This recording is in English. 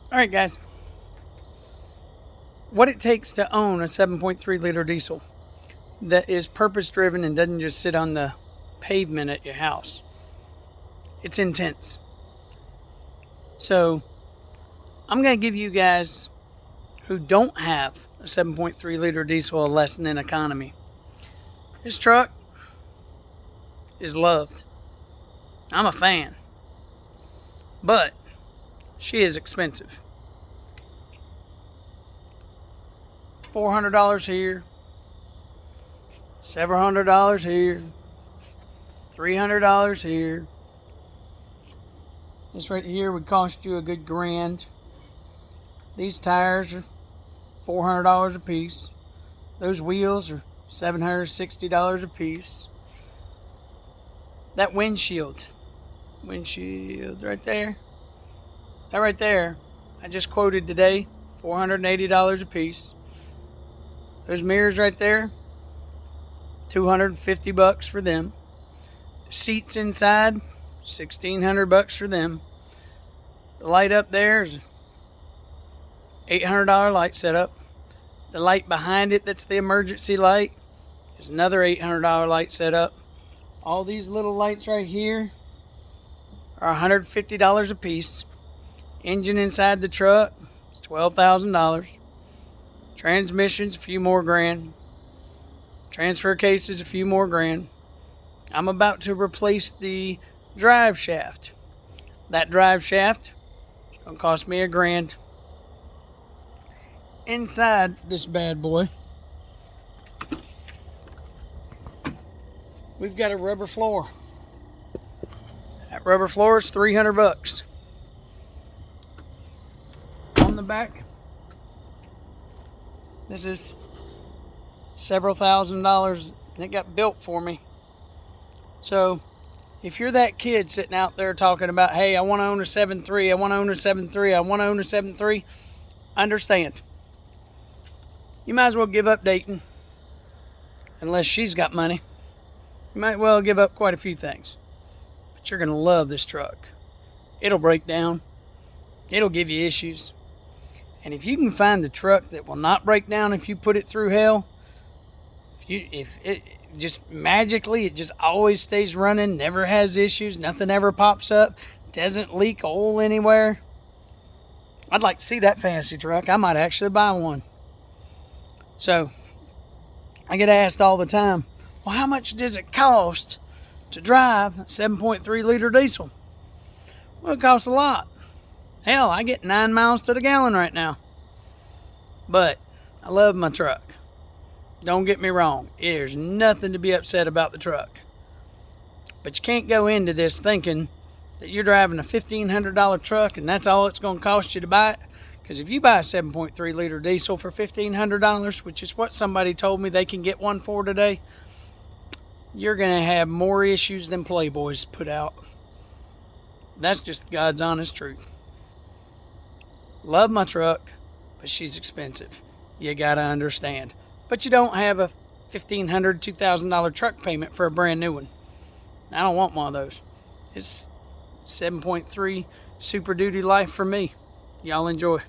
Alright guys, what it takes to own a 7.3 liter diesel that is purpose driven and doesn't just sit on the pavement at your house. It's intense. So I'm going to give you guys who don't have a 7.3 liter diesel a lesson in economy. This truck is loved. I'm a fan. But she is expensive. $400 here, several $100 here, $300 here. This right here would cost you a good $1,000. These tires are $400 a piece. Those wheels are $760 a piece. That windshield right there, that right there, I just quoted today, $480 a piece. Those mirrors right there, $250 for them. The seats inside, $1,600 for them. The light up there is $800 light setup. The light behind it, that's the emergency light, is another $800 light setup. All these little lights right here are $150 a piece. Engine inside the truck is $12,000. Transmissions, a few more grand. Transfer cases, a few more grand. I'm about to replace the drive shaft. That drive shaft is going to cost me $1,000. Inside this bad boy, we've got a rubber floor. That rubber floor is $300. On the back, this is several $1,000s, and it got built for me. So if you're that kid sitting out there talking about, hey, I want to own a 7.3, I want to own a 7.3, I want to own a 7.3, understand. You might as well give up dating, unless she's got money. You might well give up quite a few things. But you're going to love this truck. It'll break down. It'll give you issues. And if you can find the truck that will not break down if you put it through hell, if it just magically, it just always stays running, never has issues, nothing ever pops up, doesn't leak oil anywhere, I'd like to see that fantasy truck. I might actually buy one. So I get asked all the time, well, how much does it cost to drive a 7.3 liter diesel? Well, it costs a lot. Hell, I get 9 miles to the gallon right now. But I love my truck. Don't get me wrong. There's nothing to be upset about the truck. But you can't go into this thinking that you're driving a $1,500 truck and that's all it's going to cost you to buy it. Because if you buy a 7.3 liter diesel for $1,500, which is what somebody told me they can get one for today, you're going to have more issues than Playboys put out. That's just God's honest truth. Love my truck, but she's expensive. You gotta understand. But you don't have a $1,500, $2,000 truck payment for a brand new one. I don't want one of those. It's 7.3 Super Duty life for me. Y'all enjoy.